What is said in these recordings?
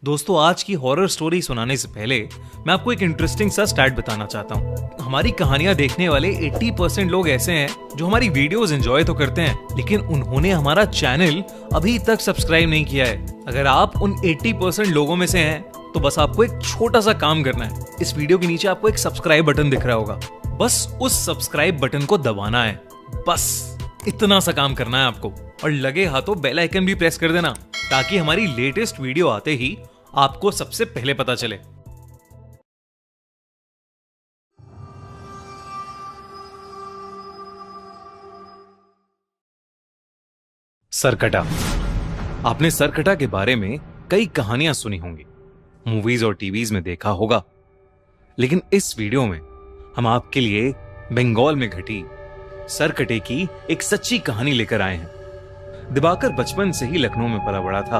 दोस्तों, आज की हॉरर स्टोरी सुनाने से पहले मैं आपको एक इंटरेस्टिंग सा स्टैट बताना चाहता हूँ। हमारी कहानियां देखने वाले 80% लोग ऐसे हैं जो हमारी वीडियोस एंजॉय तो करते हैं, लेकिन उन्होंने हमारा चैनल अभी तक सब्सक्राइब नहीं किया है। अगर आप उन 80% लोगों में से हैं तो बस आपको एक छोटा सा काम करना है। इस वीडियो के नीचे आपको एक सब्सक्राइब बटन दिख रहा होगा, बस उस सब्सक्राइब बटन को दबाना है। बस इतना सा काम करना है आपको, और लगे हाथों बेल आइकन भी प्रेस कर देना ताकि हमारी लेटेस्ट वीडियो आते ही आपको सबसे पहले पता चले। सरकटा। आपने सरकटा के बारे में कई कहानियां सुनी होंगी, मूवीज और टीवीज में देखा होगा, लेकिन इस वीडियो में हम आपके लिए बंगाल में घटी सरकटे की एक सच्ची कहानी लेकर आए हैं। दिवाकर बचपन से ही लखनऊ में पला बड़ा था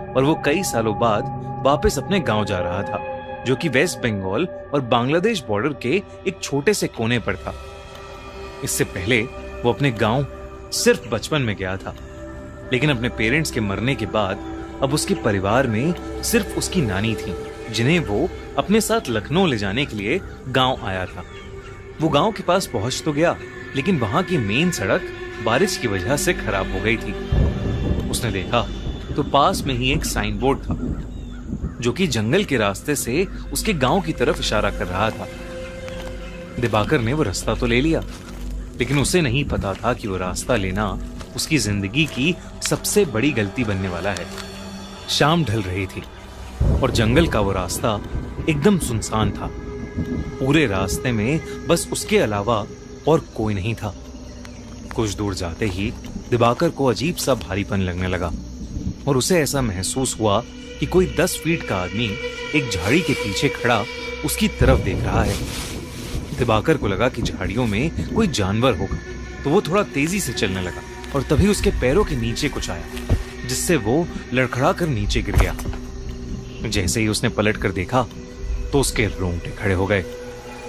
और वो कई सालों बाद वापस अपने गांव जा रहा था, जो कि वेस्ट बंगाल और बांग्लादेश बॉर्डर के एक छोटे से कोने पर था। इससे पहले वो अपने गांव सिर्फ बचपन में गया था, लेकिन अपने पेरेंट्स के मरने के बाद अब उसके परिवार में सिर्फ उसकी नानी थी, जिन्हें वो अपने साथ लखनऊ ले जाने के लिए गांव आया था। वो गांव के पास पहुंच तो गया, लेकिन वहां की मेन सड़क बारिश की वजह से खराब हो गई थी। उसने देखा तो पास में ही एक साइन बोर्ड था, जो कि जंगल के रास्ते से उसके गांव की तरफ इशारा कर रहा था। दिवाकर ने वो रास्ता तो ले लिया, लेकिन उसे नहीं पता था कि वो रास्ता लेना उसकी जिंदगी की सबसे बड़ी गलती बनने वाला है। शाम ढल रही थी और जंगल का वो रास्ता एकदम सुनसान था। पूरे रास्ते में बस उसके अलावा और कोई नहीं था। कुछ दूर जाते ही दिवाकर को अजीब सा भारीपन लगने लगा और उसे ऐसा महसूस हुआ कि कोई 10 फीट का आदमी एक झाड़ी के पीछे खड़ा उसकी तरफ देख रहा है। दिवाकर को लगा कि झाड़ियों में कोई जानवर होगा, तो वो थोड़ा तेजी से चलने लगा और तभी उसके पैरों के नीचे कुछ आया, जिससे वो लड़खड़ा कर नीचे गिर गया। जैसे ही उसने पलट कर देखा तो उसके रोंगटे खड़े हो गए।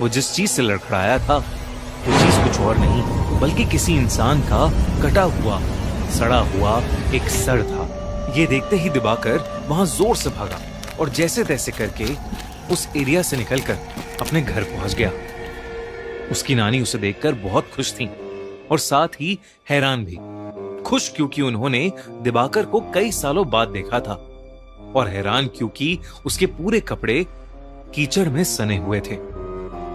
वो जिस चीज से लड़खड़ाया था वो चीज कुछ और नहीं बल्कि किसी इंसान का कटा हुआ सड़ा हुआ एक सर था। ये देखते ही दिवाकर वहां जोर से भागा और जैसे तैसे करके उस एरिया से निकलकर अपने घर पहुंच गया। उसकी नानी उसे देखकर बहुत खुश थी और साथ ही हैरान भी। खुश क्योंकि उन्होंने दिवाकर को कई सालों बाद देखा था, और हैरान क्योंकि उसके पूरे कपड़े कीचड़ में सने हुए थे।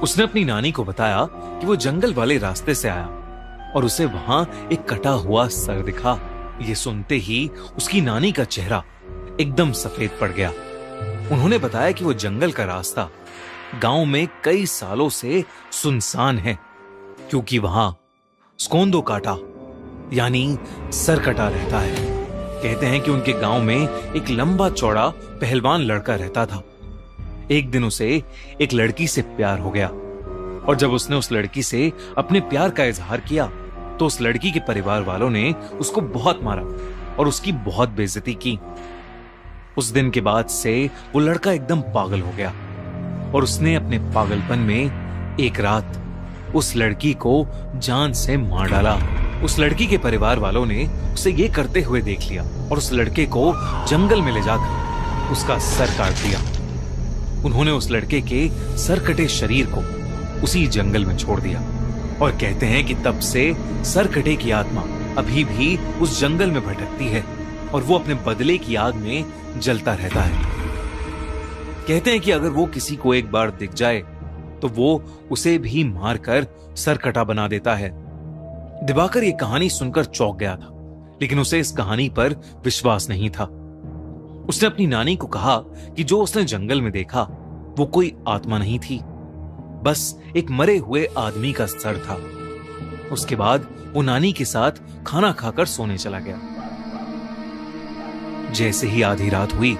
उसने अपनी नानी को बताया कि वो जंगल वाले रास्ते से आया और उसे वहां एक कटा हुआ सर दिखा। ये सुनते ही उसकी नानी का चेहरा एकदम सफेद पड़ गया। उन्होंने बताया कि वो जंगल का रास्ता गांव में कई सालों से सुनसान है, क्योंकि वहां स्कोंदो काटा यानी सरकटा रहता है। कहते हैं कि उनके गांव में एक लंबा चौड़ा पहलवान लड़का रहता था। एक दिन उसे एक लड़की से प्यार हो गया, और जब उसने उस लड़की से अपने प्यार का इजहार किया तो उस लड़की के परिवार वालों ने उसको बहुत मारा और उसकी बहुत बेइज्जती की। उस दिन के बाद से वो लड़का एकदम पागल हो गया और उसने अपने पागलपन में एक रात उस लड़की को जान से मार डाला। उस लड़की के परिवार वालों ने उसे ये करते हुए देख लिया और उस लड़के को जंगल में ले जाकर उसका सर काट दिया। उन्होंने उस लड़के के सरकटे शरीर को उसी जंगल में छोड़ दिया, और कहते हैं कि तब से सरकटे की आत्मा अभी भी उस जंगल में भटकती है और वो अपने बदले की आग में जलता रहता है। कहते हैं कि अगर वो किसी को एक बार दिख जाए तो वो उसे भी मारकर सरकटा बना देता है। दिवाकर ये कहानी सुनकर चौंक गया था, लेकिन उसे इस कहानी पर विश्वास नहीं था। उसने अपनी नानी को कहा कि जो उसने जंगल में देखा वो कोई आत्मा नहीं थी, बस एक मरे हुए आदमी का सर था। उसके बाद वो नानी के साथ खाना खाकर सोने चला गया। जैसे ही आधी रात हुई,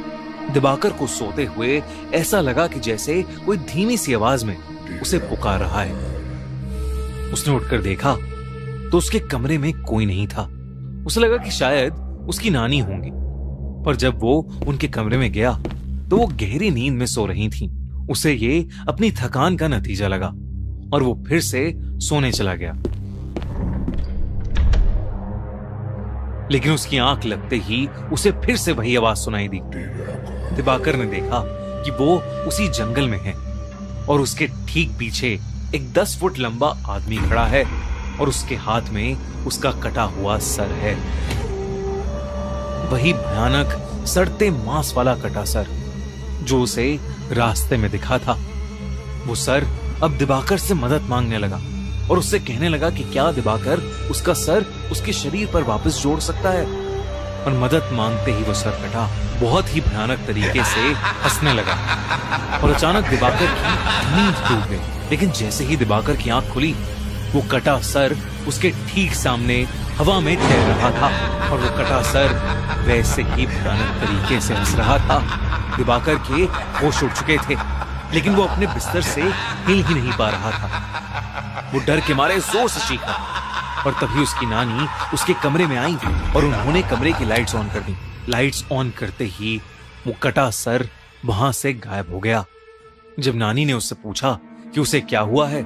दिवाकर को सोते हुए ऐसा लगा कि जैसे कोई धीमी सी आवाज में उसे पुकार रहा है। उसने उठकर देखा तो उसके कमरे में कोई नहीं था। उसे लगा कि शायद उसकी नानी होंगी, पर जब वो उनके कमरे में गया तो वो गहरी नींद में सो रही थीं। उसे ये अपनी थकान का नतीजा लगा और वो फिर से सोने चला गया। लेकिन उसकी आंख लगते ही उसे फिर से वही आवाज सुनाई दी। दिवाकर ने देखा कि वो उसी जंगल में है और उसके ठीक पीछे एक 10 फुट लंबा आदमी खड़ा है और उसके हाथ में उसका कटा हुआ सर है। वही भयानक सड़ते मांस वाला कटा सर जो उसे रास्ते में दिखा था। वो सर अब दिवाकर से मदद मांगने लगा और उससे कहने लगा कि क्या दिवाकर उसका सर उसके शरीर पर वापस जोड़ सकता है। और मदद मांगते ही वो सरकटा बहुत ही भयानक तरीके से हंसने लगा और अचानक दिवाकर की नींद टूट गई। लेकिन जैसे ही दिवाकर की आंख खुली, वो कटा सर उसके ठीक सामने हवा में तैर रहा था और वो कटा सर वैसे ही भयानक तरीके से हंस रहा था। दिवाकर के होश उड़ चुके थे, लेकिन वो अपने बिस्तर से हिल ही नहीं पा रहा था। वो डर के मारे जोर से चीखा और तभी उसकी नानी उसके कमरे में आई और उन्होंने कमरे की लाइट्स ऑन कर दी। लाइट्स ऑन करते ही वो कटा सर वहां से गायब हो गया। जब नानी ने उससे पूछा कि उसे क्या हुआ है,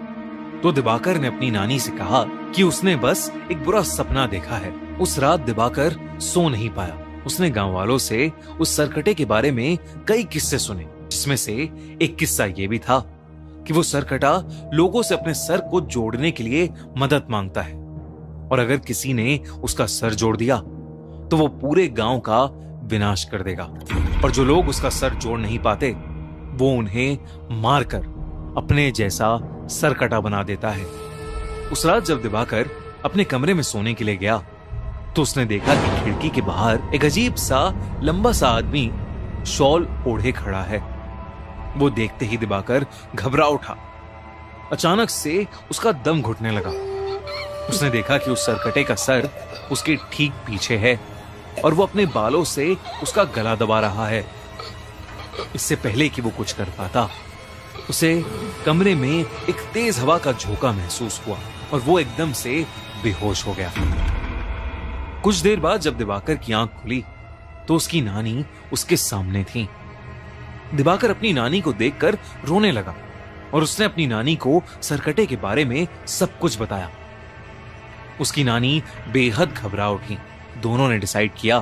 तो दिवाकर ने अपनी नानी से कहा कि उसने बस एक बुरा सपना देखा है। उस रात दिवाकर सो नहीं पाया। उसने गांव वालों से उस सरकटे के बारे में कई किस्से सुने, जिसमें से एक किस्सा ये भी था कि वो सरकटा लोगों से अपने सर को जोड़ने के लिए मदद मांगता है और अगर किसी ने उसका सर जोड़ दिया तो वो पूरे गांव का विनाश कर देगा और जो लोग उसका सर जोड़ नहीं पाते वो उन्हें मारकर अपने जैसा सरकटा बना देता है। उस रात जब दिवाकर अपने कमरे में सोने के लिए गया तो उसने देखा कि खिड़की के बाहर एक अजीब सा लंबा सा आदमी शॉल ओढ़े खड़ा है। वो देखते ही दिवाकर घबरा उठा। अचानक से उसका दम घुटने लगा। उसने देखा कि उस सरकटे का सर उसके ठीक पीछे है और वो अपने बालों से उसका गला दबा रहा है। इससे पहले कि वो कुछ कर पाता, उसे कमरे में एक तेज हवा का झोंका महसूस हुआ और वो एकदम से बेहोश हो गया। कुछ देर बाद जब दिवाकर की आंख खुली तो उसकी नानी उसके सामने थी। दिवाकर अपनी नानी को देखकर रोने लगा और उसने अपनी नानी को सरकटे के बारे में सब कुछ बताया। उसकी नानी बेहद घबरा उठी। दोनों ने डिसाइड किया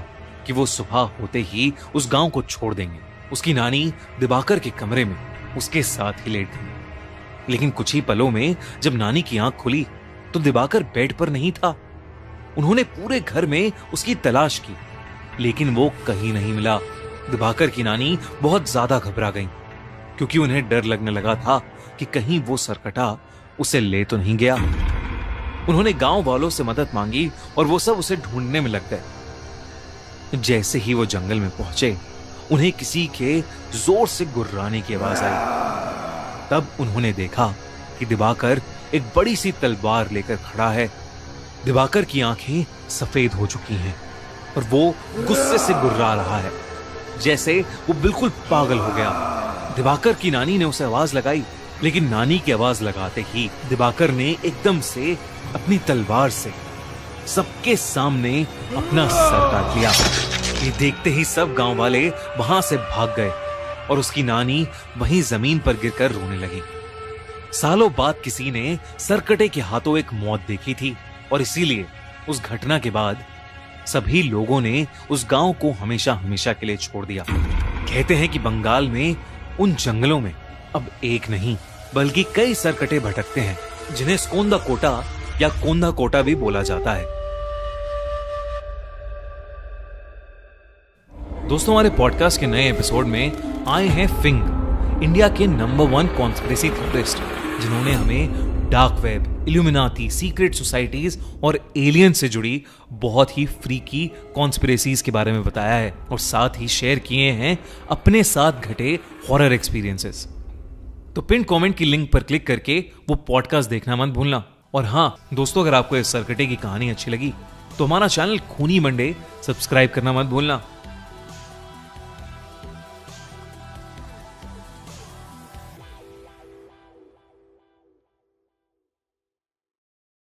कि वो सुबह होते ही उस गांव को छोड़ देंगे। उसकी नानी दिवाकर के कमरे में उसके साथ ही लेट गई। लेकिन कुछ ही पलों में जब नानी की आंख खुली तो दिवाकर बेड पर नहीं था। उन्होंने पूरे घर में उसकी तलाश की, लेकिन वो कहीं नहीं मिला। दिवाकर की नानी बहुत ज्यादा घबरा गई क्योंकि उन्हें डर लगने लगा था कि कहीं वो सरकटा उसे ले तो नहीं गया। उन्होंने गांव वालों से मदद मांगी और वो सब उसे ढूंढने में लग गए। जैसे ही वो जंगल में पहुंचे, उन्हें किसी के जोर से गुर्राने की आवाज आई। तब उन्होंने देखा कि दिवाकर एक बड़ी सी तलवार लेकर खड़ा है। दिवाकर की आंखें सफेद हो चुकी हैं और वो गुस्से से गुर्रा रहा है, जैसे वो बिल्कुल पागल हो गया। दिवाकर की नानी ने उसे आवाज लगाई, लेकिन नानी की आवाज लगाते ही दिवाकर ने एकदम से अपनी तलवार से सबके सामने अपना सर काट लिया। ये देखते ही सब गांव वाले वहां से भाग गए और उसकी नानी वहीं जमीन पर गिरकर रोने लगी। सालों बाद किसी ने सरकटे के हाथों एक मौत देखी थी और इसीलिए उस घटना के बाद सभी लोगों ने उस गांव को हमेशा हमेशा के लिए छोड़ दिया। कहते हैं कि बंगाल में उन जंगलों में अब एक नहीं बल्कि कई सरकटे भटकते हैं, जिन्हें स्कोंदा कोटा या कोंदा कोटा भी बोला जाता है। दोस्तों, हमारे पॉडकास्ट के नए एपिसोड में आए हैं फिंग, इंडिया के नंबर 1 कॉन्स्पिरेसी थ्योरिस्ट, जिन्होंने हमें dark web, illuminati, secret societies और एलियन से जुड़ी बहुत ही फ्रीकी कॉन्स्पिरेसीज के बारे में बताया है और साथ ही शेयर किए हैं अपने साथ घटे हॉरर एक्सपीरियंसेस। तो पिन कमेंट की लिंक पर क्लिक करके वो पॉडकास्ट देखना मत भूलना। और हाँ दोस्तों, अगर आपको इस सरकटे की कहानी अच्छी लगी तो हमारा चैनल खूनी मंडे सब्सक्राइब करना मत भूलना।